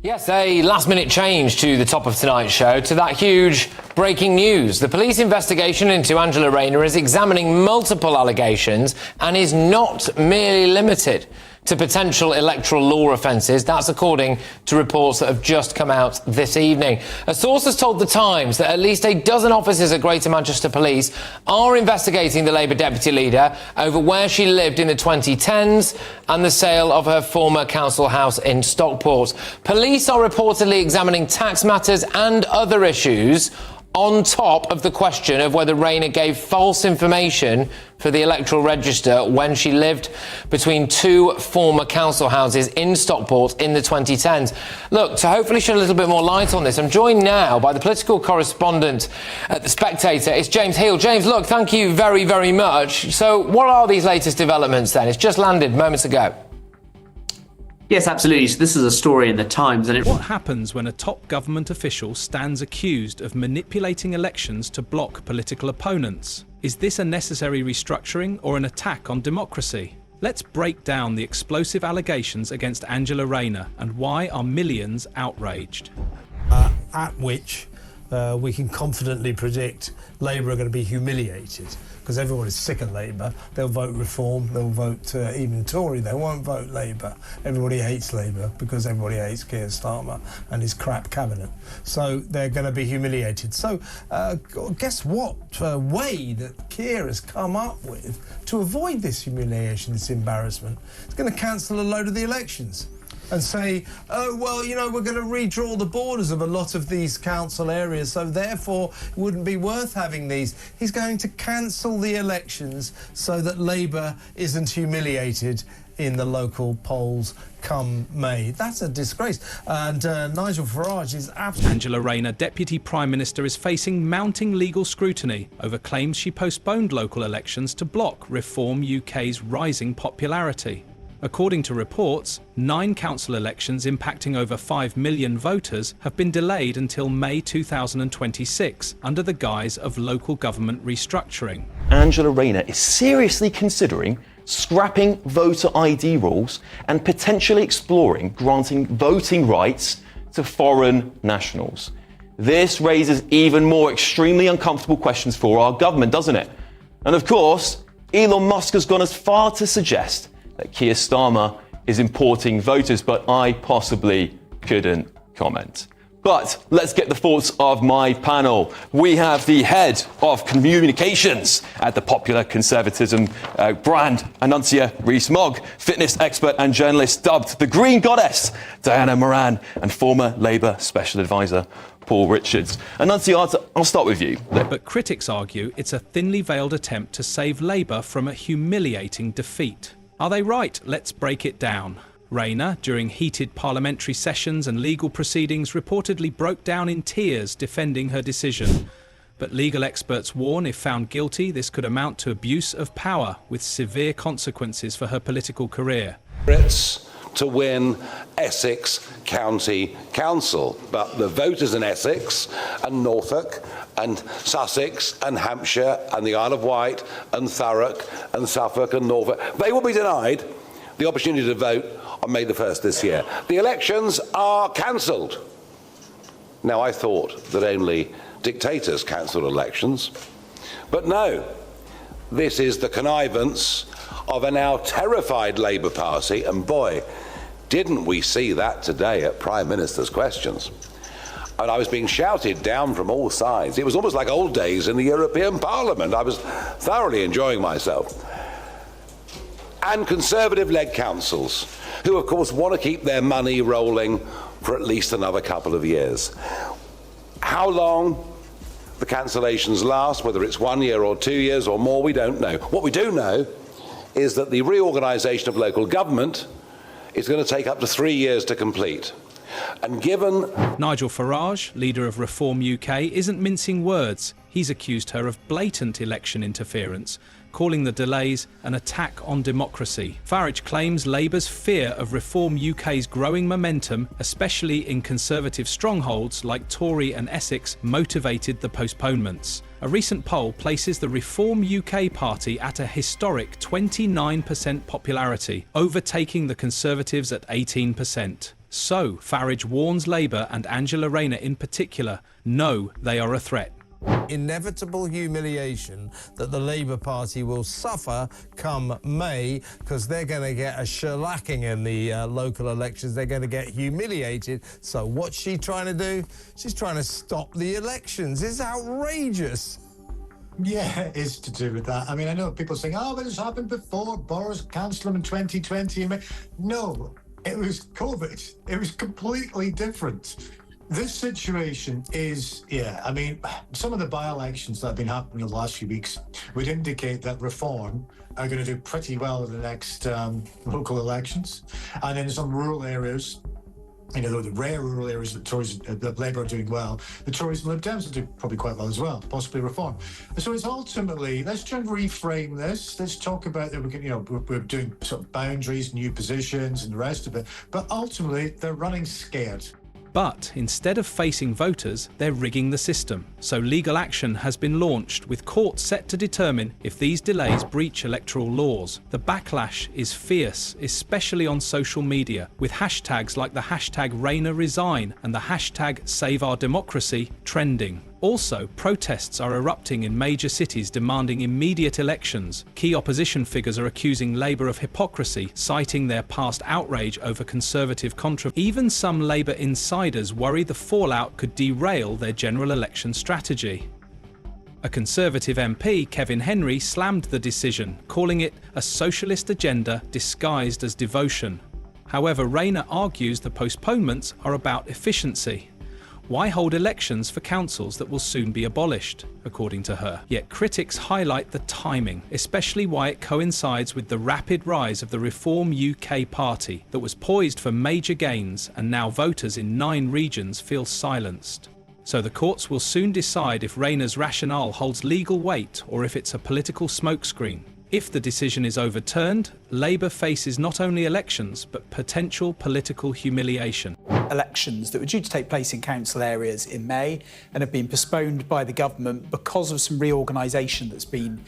Yes, a last-minute change to the top of tonight's show, to that huge breaking news. The police investigation into Angela Rayner is examining multiple allegations and is not merely limited to potential electoral law offences. That's according to reports that have just come out this evening. A source has told The Times that at least a dozen officers at Greater Manchester Police are investigating the Labour deputy leader over where she lived in the 2010s and the sale of her former council house in Stockport. Police are reportedly examining tax matters and other issues on top of the question of whether Rayner gave false information for the electoral register when she lived between two former council houses in Stockport in the 2010s. Look, to hopefully shed a little bit more light on this, I'm joined now by the political correspondent at The Spectator. It's James Heal. James, look, thank you very, very much. So what are these latest developments then? It's just landed moments ago. Yes, absolutely. So this is a story in The Times. And What happens when a top government official stands accused of manipulating elections to block political opponents? Is this a necessary restructuring or an attack on democracy? Let's break down the explosive allegations against Angela Rayner and why are millions outraged. At which we can confidently predict Labour are going to be humiliated, because everyone is sick of Labour. They'll vote Reform, they'll vote even Tory, they won't vote Labour. Everybody hates Labour because everybody hates Keir Starmer and his crap cabinet. So they're going to be humiliated. So guess what way that Keir has come up with to avoid this humiliation, this embarrassment? It's going to cancel a load of the elections and say, oh, well, you know, we're going to redraw the borders of a lot of these council areas, so therefore it wouldn't be worth having these. He's going to cancel the elections so that Labour isn't humiliated in the local polls come May. That's a disgrace. And Nigel Farage is absolutely... Angela Rayner, Deputy Prime Minister, is facing mounting legal scrutiny over claims she postponed local elections to block Reform UK's rising popularity. According to reports, 9 council elections impacting over 5 million voters have been delayed until May 2026 under the guise of local government restructuring. Angela Rayner is seriously considering scrapping voter ID rules and potentially exploring granting voting rights to foreign nationals. This raises even more extremely uncomfortable questions for our government, doesn't it? And of course, Elon Musk has gone as far to suggest that Keir Starmer is importing voters, but I possibly couldn't comment. But let's get the thoughts of my panel. We have the head of communications at the popular conservatism brand, Annuncia Rees-Mogg, fitness expert and journalist dubbed the Green Goddess, Diana Moran, and former Labour Special Advisor, Paul Richards. Annuncia, I'll start with you. But critics argue it's a thinly veiled attempt to save Labour from a humiliating defeat. Are they right? Let's break it down. Rayner, during heated parliamentary sessions and legal proceedings, reportedly broke down in tears defending her decision. But legal experts warn if found guilty, this could amount to abuse of power with severe consequences for her political career. Brits to win Essex County Council, but the voters in Essex and Norfolk and Sussex and Hampshire and the Isle of Wight and Thurrock and Suffolk and Norfolk, they will be denied the opportunity to vote on May the 1st this year. The elections are cancelled. Now, I thought that only dictators cancelled elections, but no, this is the connivance of a now terrified Labour Party, and boy, didn't we see that today at Prime Minister's questions. And I was being shouted down from all sides. It was almost like old days in the European Parliament. I was thoroughly enjoying myself. And Conservative-led councils, who of course want to keep their money rolling for at least another couple of years. How long the cancellations last, whether it's 1 year or 2 years or more, we don't know. What we do know is that the reorganisation of local government is going to take up to 3 years to complete. And given... Nigel Farage, leader of Reform UK, isn't mincing words. He's accused her of blatant election interference, calling the delays an attack on democracy. Farage claims Labour's fear of Reform UK's growing momentum, especially in Conservative strongholds like Tory and Essex, motivated the postponements. A recent poll places the Reform UK party at a historic 29% popularity, overtaking the Conservatives at 18%. So, Farage warns Labour and Angela Rayner in particular know they are a threat. Inevitable humiliation that the Labour Party will suffer come May, because they're going to get a shellacking in the local elections. They're going to get humiliated. So what's she trying to do? She's trying to stop the elections. It's outrageous. Yeah, it is to do with that. I mean, I know people saying, oh, but it's happened before. Boris cancelled them in 2020. No, it was COVID. It was completely different. This situation is, I mean, some of the by-elections that have been happening in the last few weeks would indicate that Reform are going to do pretty well in the next local elections. And in some rural areas, you know, the rare rural areas that Tories, that Labour are doing well, the Tories and Lib Dems will do probably quite well as well, possibly Reform. So it's ultimately, let's try and reframe this. Let's talk about that we're doing sort of boundaries, new positions and the rest of it. But ultimately, they're running scared. But instead of facing voters, they're rigging the system. So legal action has been launched, with courts set to determine if these delays breach electoral laws. The backlash is fierce, especially on social media, with hashtags like the hashtag Rayner resign and the hashtag Save Our Democracy trending. Also, protests are erupting in major cities demanding immediate elections. Key opposition figures are accusing Labour of hypocrisy, citing their past outrage over Conservative controversy. Even some Labour insiders worry the fallout could derail their general election strategy. A Conservative MP, Kevin Henry, slammed the decision, calling it a socialist agenda disguised as devotion. However, Rayner argues the postponements are about efficiency. Why hold elections for councils that will soon be abolished, according to her? Yet critics highlight the timing, especially why it coincides with the rapid rise of the Reform UK party that was poised for major gains, and now voters in 9 regions feel silenced. So the courts will soon decide if Rayner's rationale holds legal weight or if it's a political smokescreen. If the decision is overturned, Labour faces not only elections but potential political humiliation. Elections that were due to take place in council areas in May and have been postponed by the government because of some reorganisation that's been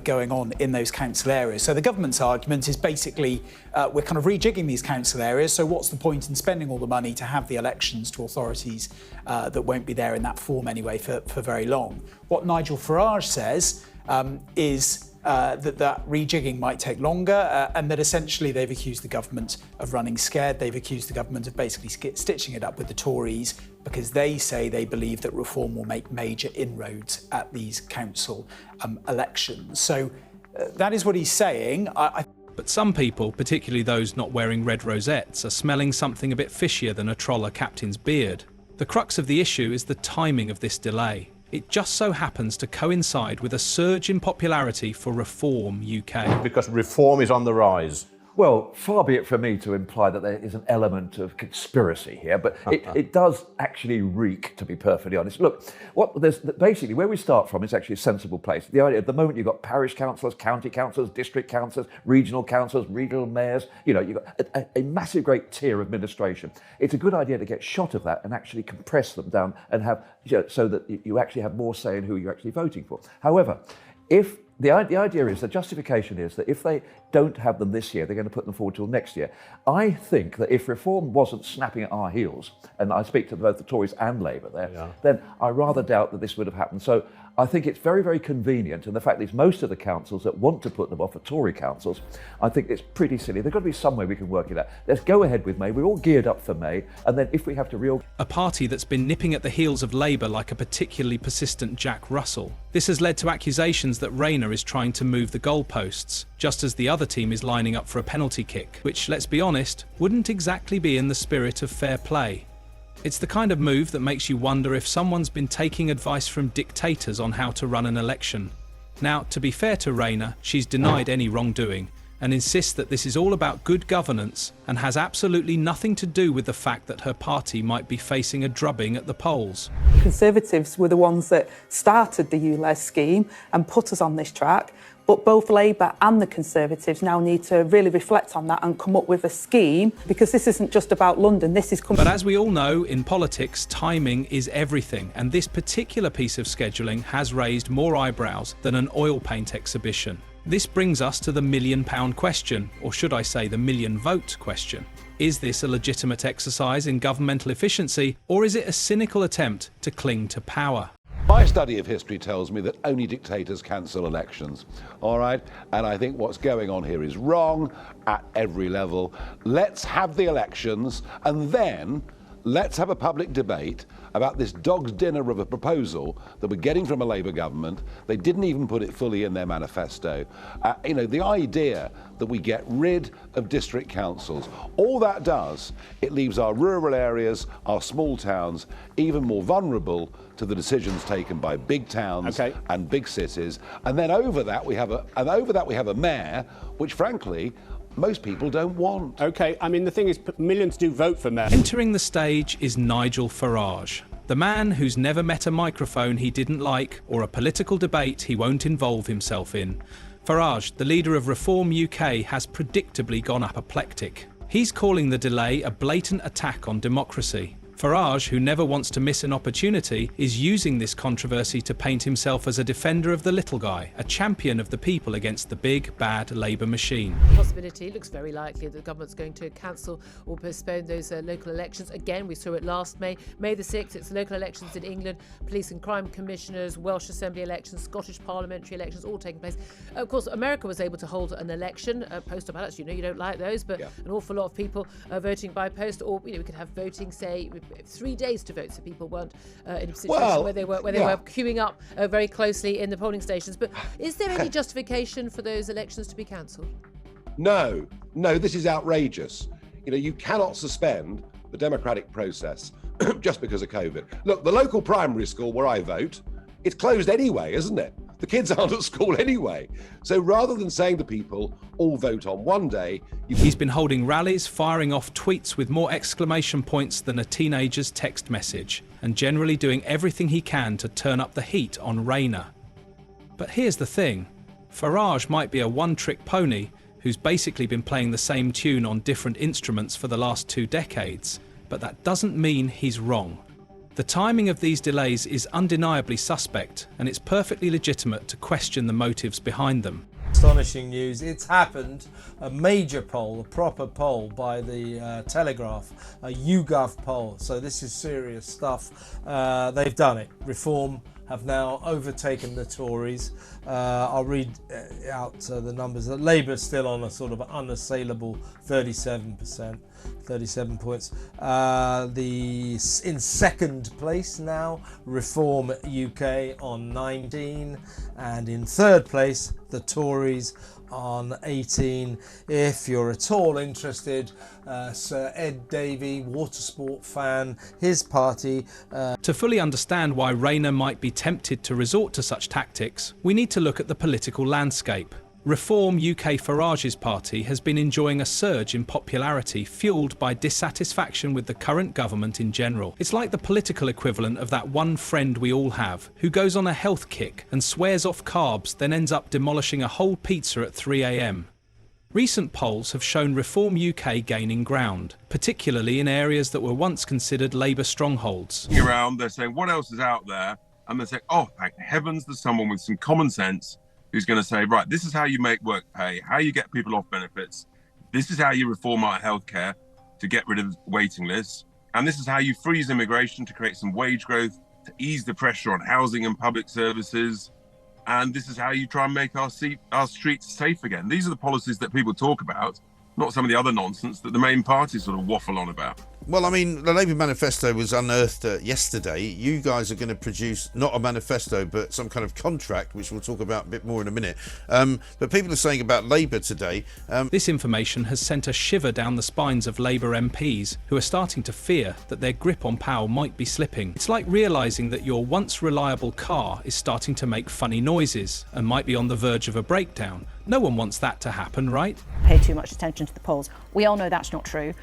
going on in those council areas. So the government's argument is basically we're kind of rejigging these council areas, so what's the point in spending all the money to have the elections to authorities that won't be there in that form anyway for very long. What Nigel Farage says is that rejigging might take longer and that essentially they've accused the government of running scared. They've accused the government of basically stitching it up with the Tories because they say they believe that Reform will make major inroads at these council elections. So that is what he's saying. But some people, particularly those not wearing red rosettes, are smelling something a bit fishier than a troller captain's beard. The crux of the issue is the timing of this delay. It just so happens to coincide with a surge in popularity for Reform UK. Because Reform is on the rise. Well, far be it from me to imply that there is an element of conspiracy here, but it does actually reek, to be perfectly honest. Look, basically where we start from is actually a sensible place. The idea, at the moment, you've got parish councillors, county councillors, district councillors, regional mayors. You know, you've got a massive, great tier of administration. It's a good idea to get shot of that and actually compress them down and have, so that you actually have more say in who you're actually voting for. However, if the idea is, the justification is that if they don't have them this year, they're going to put them forward till next year. I think that if Reform wasn't snapping at our heels, and I speak to both the Tories and Labour there, then I rather doubt that this would have happened. So I think it's very, very convenient, and the fact is most of the councils that want to put them off are Tory councils. I think it's pretty silly. There's got to be some way we can work it out. Let's go ahead with May. We're all geared up for May, and then if we have to A party that's been nipping at the heels of Labour like a particularly persistent Jack Russell. This has led to accusations that Rayner is trying to move the goalposts, just as the other team is lining up for a penalty kick, which, let's be honest, wouldn't exactly be in the spirit of fair play. It's the kind of move that makes you wonder if someone's been taking advice from dictators on how to run an election. Now, to be fair to Rayner, she's denied any wrongdoing and insists that this is all about good governance and has absolutely nothing to do with the fact that her party might be facing a drubbing at the polls. Conservatives were the ones that started the ULEZ scheme and put us on this track, but both Labour and the Conservatives now need to really reflect on that and come up with a scheme, because this isn't just about London, this is coming. But as we all know, in politics, timing is everything, and this particular piece of scheduling has raised more eyebrows than an oil paint exhibition. This brings us to the £1 million question, or should I say the million vote question. Is this a legitimate exercise in governmental efficiency, or is it a cynical attempt to cling to power? My study of history tells me that only dictators cancel elections, all right? And I think what's going on here is wrong at every level. Let's have the elections and then let's have a public debate about this dog's dinner of a proposal that we're getting from a Labour government. They didn't even put it fully in their manifesto. The idea that we get rid of district councils, all that does, it leaves our rural areas, our small towns, even more vulnerable to the decisions taken by big towns and big cities. And then over that we have a mayor, which frankly, most people don't want. OK, I mean, the thing is, millions do vote for mayor. Entering the stage is Nigel Farage, the man who's never met a microphone he didn't like or a political debate he won't involve himself in. Farage, the leader of Reform UK, has predictably gone apoplectic. He's calling the delay a blatant attack on democracy. Farage, who never wants to miss an opportunity, is using this controversy to paint himself as a defender of the little guy, a champion of the people against the big, bad Labour machine. The possibility looks very likely that the government's going to cancel or postpone those local elections. Again, we saw it last May. May the 6th, it's local elections in England, police and crime commissioners, Welsh Assembly elections, Scottish parliamentary elections, all taking place. Of course, America was able to hold an election, postal ballots. You know you don't like those, but an awful lot of people are voting by post, or we could have voting, say, 3 days to vote, so people weren't in a situation where they were queuing up very closely in the polling stations. But is there any justification for those elections to be cancelled? No, this is outrageous. You cannot suspend the democratic process just because of COVID. Look, the local primary school where I vote, it's closed anyway, isn't it? The kids aren't at school anyway. So rather than saying to people, all vote on one day... He's been holding rallies, firing off tweets with more exclamation points than a teenager's text message, and generally doing everything he can to turn up the heat on Rayner. But here's the thing. Farage might be a one-trick pony who's basically been playing the same tune on different instruments for the last 2 decades, but that doesn't mean he's wrong. The timing of these delays is undeniably suspect, and it's perfectly legitimate to question the motives behind them. Astonishing news. It's happened. A major poll, a proper poll by the Telegraph, a YouGov poll. So this is serious stuff. They've done it. Reform have now overtaken the Tories. I'll read out the numbers. Labour's still on a sort of unassailable 37%, 37 points. In second place now, Reform UK on 19, and in third place, the Tories on 18. If you're at all interested, Sir Ed Davey, watersport fan, his party. To fully understand why Rayner might be tempted to resort to such tactics, we need to look at the political landscape. Reform UK Farage's party has been enjoying a surge in popularity fueled by dissatisfaction with the current government in general. It's like the political equivalent of that one friend we all have who goes on a health kick and swears off carbs, then ends up demolishing a whole pizza at 3 a.m. Recent polls have shown Reform UK gaining ground, particularly in areas that were once considered Labour strongholds. Around, they're saying, what else is out there? And they say, oh, thank heavens there's someone with some common sense who's going to say, right, this is how you make work pay, how you get people off benefits, this is how you reform our healthcare to get rid of waiting lists, and this is how you freeze immigration to create some wage growth, to ease the pressure on housing and public services, and this is how you try and make our streets safe again. These are the policies that people talk about, not some of the other nonsense that the main parties sort of waffle on about. Well, I mean, the Labour manifesto was unearthed yesterday. You guys are going to produce not a manifesto, but some kind of contract, which we'll talk about a bit more in a minute. But people are saying about Labour today... This information has sent a shiver down the spines of Labour MPs, who are starting to fear that their grip on power might be slipping. It's like realising that your once reliable car is starting to make funny noises and might be on the verge of a breakdown. No one wants that to happen, right? Pay too much attention to the polls. We all know that's not true.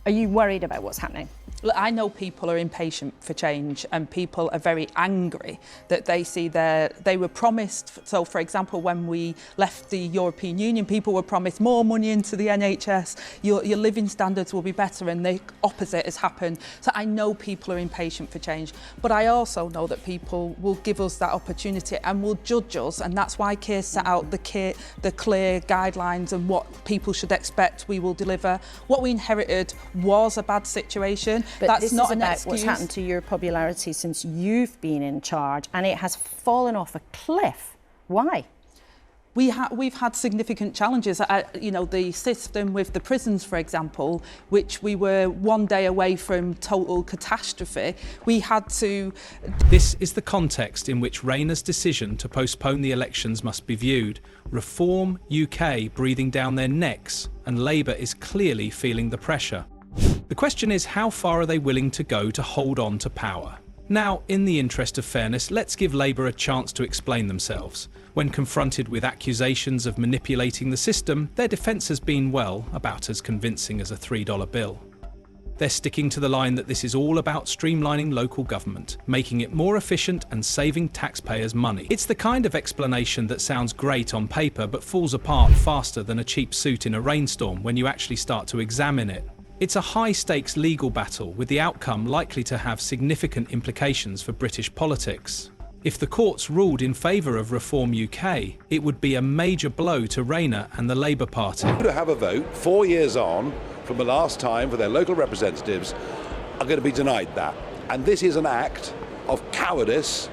Are you worried about what's happening? Look, I know people are impatient for change and people are very angry that they see they were promised, so for example when we left the European Union people were promised more money into the NHS, your living standards will be better, and the opposite has happened. So I know people are impatient for change, but I also know that people will give us that opportunity and will judge us, and that's why Keir set out the clear guidelines and what people should expect we will deliver. What we inherited was a bad situation. But that's this not is an about excuse. what's happened to your popularity since you've been in charge, and it has fallen off a cliff. Why? We've had significant challenges. The system with the prisons, for example, which we were one day away from total catastrophe, we had to... This is the context in which Rayner's decision to postpone the elections must be viewed. Reform UK breathing down their necks, and Labour is clearly feeling the pressure. The question is, how far are they willing to go to hold on to power? Now, in the interest of fairness, let's give Labour a chance to explain themselves. When confronted with accusations of manipulating the system, their defence has been, well, about as convincing as a $3 bill. They're sticking to the line that this is all about streamlining local government, making it more efficient and saving taxpayers money. It's the kind of explanation that sounds great on paper but falls apart faster than a cheap suit in a rainstorm when you actually start to examine it. It's a high-stakes legal battle, with the outcome likely to have significant implications for British politics. If the courts ruled in favour of Reform UK, it would be a major blow to Rayner and the Labour Party. To have a vote 4 years on from the last time for their local representatives are going to be denied that. And this is an act of cowardice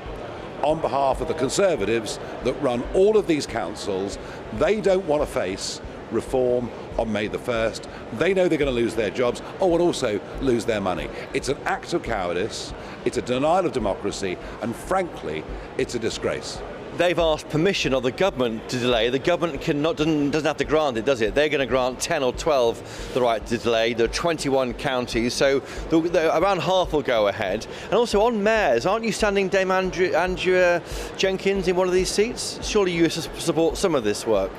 on behalf of the Conservatives that run all of these councils. They don't want to face reform on May the 1st. They know they're going to lose their jobs, and also lose their money. It's an act of cowardice, it's a denial of democracy, and frankly, it's a disgrace. They've asked permission of the government to delay. The government doesn't have to grant it, does it? They're going to grant 10 or 12 the right to delay. There are 21 counties, so around half will go ahead. And also on mayors, aren't you standing Dame Andrea Jenkins in one of these seats? Surely you support some of this work.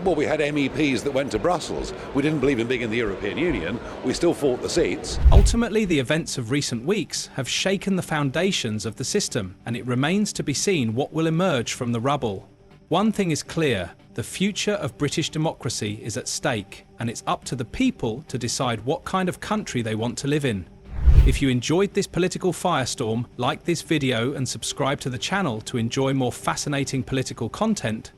Well, we had MEPs that went to Brussels. We didn't believe in being in the European Union. We still fought the seats. Ultimately, the events of recent weeks have shaken the foundations of the system, and it remains to be seen what will emerge from the rubble. One thing is clear: the future of British democracy is at stake, and it's up to the people to decide what kind of country they want to live in. If you enjoyed this political firestorm, like this video and subscribe to the channel to enjoy more fascinating political content.